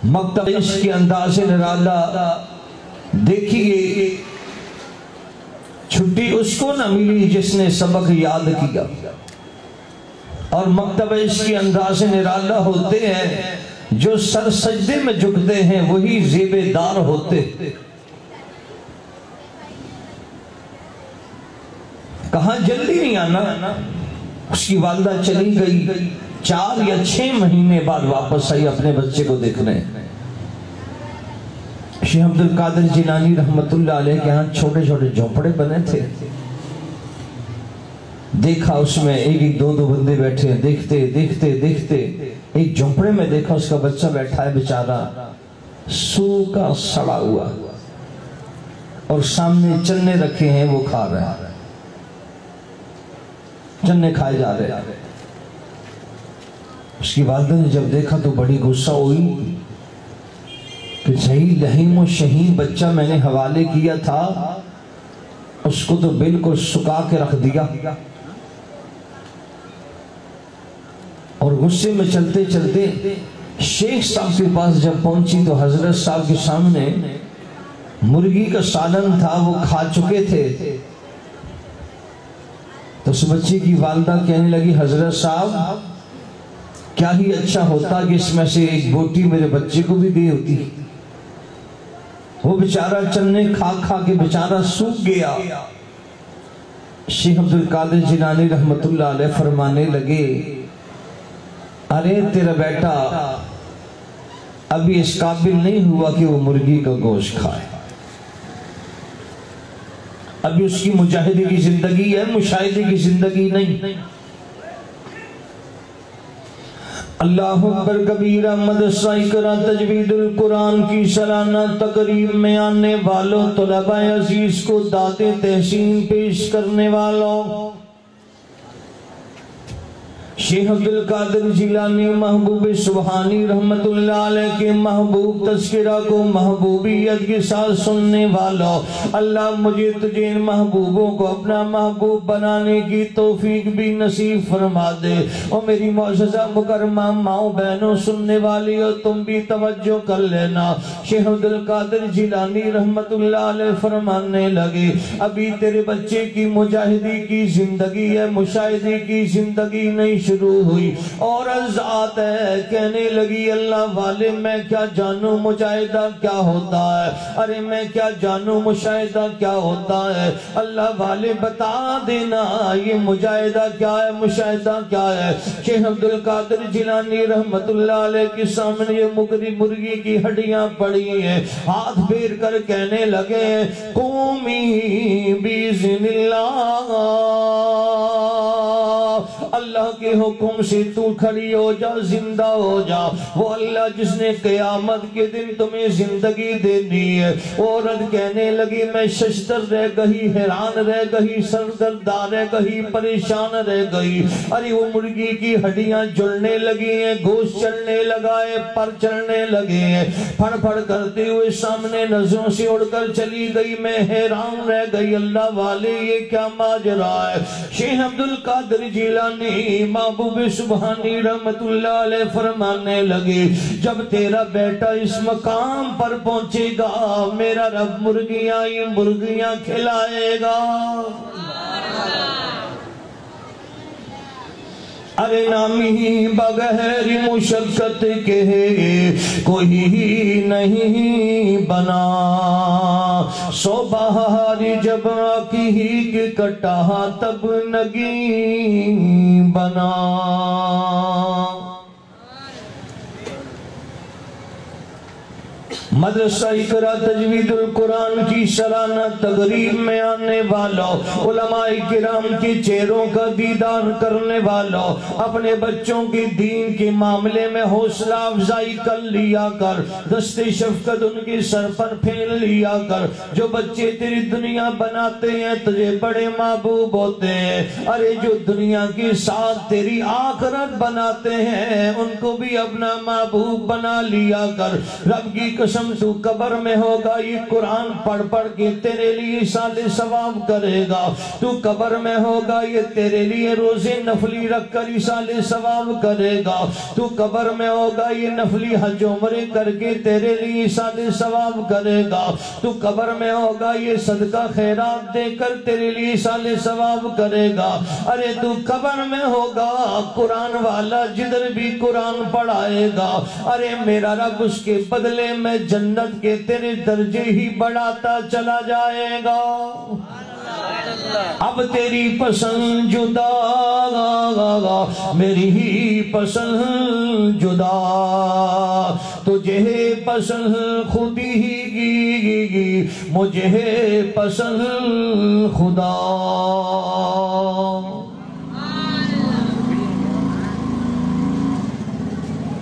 مکتب اس کے انداز نرالا دیکھیے، چھٹی اس کو نہ ملی جس نے سبق یاد کیا، اور مکتب اس کے انداز نرالا ہوتے ہیں جو سر سجدے میں جھکتے ہیں وہی زیبے دار ہوتے۔ کہاں جلدی نہیں آنا، اس کی والدہ چلی گئی، 4 یا 6 مہینے بعد واپس آئی اپنے بچے کو دیکھنے۔ شیخ عبد القادر جیلانی رحمت اللہ علیہ کے ہاں چھوٹے چھوٹے جھونپڑے بنے تھے، دیکھا اس میں 1-2 بندے بیٹھے ہیں، دیکھتے ایک جھونپڑے میں دیکھا اس کا بچہ بیٹھا ہے بیچارہ سوکھا سڑا ہوا، اور سامنے چنے رکھے ہیں وہ کھا رہا ہے، چنے کھائے جا رہے ہیں۔ اس کی والدہ نے جب دیکھا تو بڑی غصہ ہوئی کہ صحیح لحیم و شہین بچہ میں نے حوالے کیا تھا، اس کو تو بالکل سکا کے رکھ دیا۔ اور غصے میں چلتے چلتے شیخ صاحب کے پاس جب پہنچی تو حضرت صاحب کے سامنے مرغی کا سالن تھا، وہ کھا چکے تھے۔ تو اس بچے کی والدہ کہنے لگی، حضرت صاحب کیا ہی اچھا ہوتا کہ اس میں سے ایک بوٹی میرے بچے کو بھی دی ہوتی، وہ بیچارہ چنے کھا کھا کے بیچارہ سوکھ گیا۔ شیخ عبد القادر جیلانی رحمت اللہ علیہ فرمانے لگے، ارے تیرا بیٹا ابھی اس قابل نہیں ہوا کہ وہ مرغی کا گوشت کھائے، ابھی اس کی مجاہدے کی زندگی ہے، مشاہدے کی زندگی نہیں۔ اللہ اکبر کبیرہ مدرسہ اقرا تجوید القرآن کی سالانہ تقریب میں آنے والوں، طلبہ عزیز کو داد تحسین پیش کرنے والوں، شیخ عبد القادر جیلانی محبوب سبحانی رحمت اللہ علیہ کے محبوب تذکرہ کو محبوبیت کے ساتھ سننے والوں، اللہ مجھے تجھے ان محبوبوں کو اپنا محبوب بنانے کی توفیق بھی نصیب فرما دے۔ اور میری معززہ مکرمہ ماؤں بہنوں سننے والی ہو، تم بھی توجہ کر لینا۔ شیخ عبد القادر جیلانی رحمت اللہ علیہ فرمانے لگے، ابھی تیرے بچے کی مجاہدی کی زندگی ہے، مشاہدے کی زندگی نہیں شروع ہوئی۔ اور ذات ہے کہنے لگی، اللہ والے میں کیا جانوں مجاہدہ کیا ہوتا ہے، ارے میں کیا جانوں مشاہدہ کیا ہوتا ہے، اللہ والے بتا دینا یہ مجاہدہ کیا ہے، مشاہدہ کیا ہے۔ شیخ عبد القادر جیلانی رحمت اللہ علیہ کے سامنے یہ مرغی کی ہڈیاں پڑی ہیں، ہاتھ پھیر کر کہنے لگے، قومی باذن اللہ، اللہ کے حکم سے تو کھڑی ہو جا، زندہ ہو جا۔ وہ اللہ جس نے قیامت کے دن تمہیں زندگی دینی ہے۔ عورت کہنے لگی، میں ششدر رہ گئی، حیران رہ گئی، سرگردان رہ گئی، پریشان رہ گئی۔ ارے وہ مرغی کی ہڈیاں جلنے لگی ہیں، گوشت چلنے لگا ہے، پر چلنے لگے ہیں، پھڑ پھڑ کرتے ہوئے سامنے نظروں سے اڑ کر چلی گئی۔ میں حیران رہ گئی، اللہ والے یہ کیا ماجرا ہے۔ شیخ عبد القادر جیلانی محبوب سبحانی رحمت اللہ علیہ فرمانے لگے، جب تیرا بیٹا اس مقام پر پہنچے گا، میرا رب مرغیاں کھلائے گا۔ ارے نامی بغیر مشقت کے کوئی نہیں بنا، سو بہار جب کی کٹا تب نگیں بنا۔ مدرسہ اقرا تجوید القرآن کی سالانہ تقریب میں آنے والوں، علماء کرام کے چہروں کا دیدار کرنے والوں، اپنے بچوں کی دین کے معاملے میں حوصلہ افزائی کر لیا کر، دست شفقت ان کے سر پر پھیل لیا کر۔ جو بچے تیری دنیا بناتے ہیں تجھے بڑے محبوب ہوتے ہیں، ارے جو دنیا کے ساتھ تیری آخرت بناتے ہیں ان کو بھی اپنا محبوب بنا لیا کر۔ رب کی قسم تو قبر میں ہوگا یہ قرآن پڑھ پڑھ کے تیرے لیے ایصال ثواب کرے گا، تو قبر میں ہوگا یہ تیرے لیے روزے نفلی رکھ کر ایصال ثواب کرے گا، تو قبر میں ہوگا یہ نفلی حج عمرے کر کے تیرے لیے ایصال ثواب کرے گا، تو قبر میں ہوگا یہ صدقہ خیرات دے کر تیرے لیے ایصال ثواب کرے گا۔ ارے تو قبر میں ہوگا قرآن والا جدھر بھی قرآن پڑھائے گا، ارے میرا رب اس کے بدلے میں جنت کے تیرے درجے ہی بڑھاتا چلا جائے گا۔ اب تیری پسند جدا میری ہی پسند جدا، تجھے پسند خودی ہی مجھے پسند خدا۔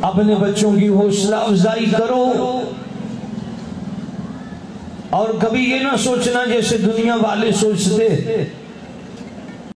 اپنے بچوں کی حوصلہ افزائی کرو، اور کبھی یہ نہ سوچنا جیسے دنیا والے سوچتے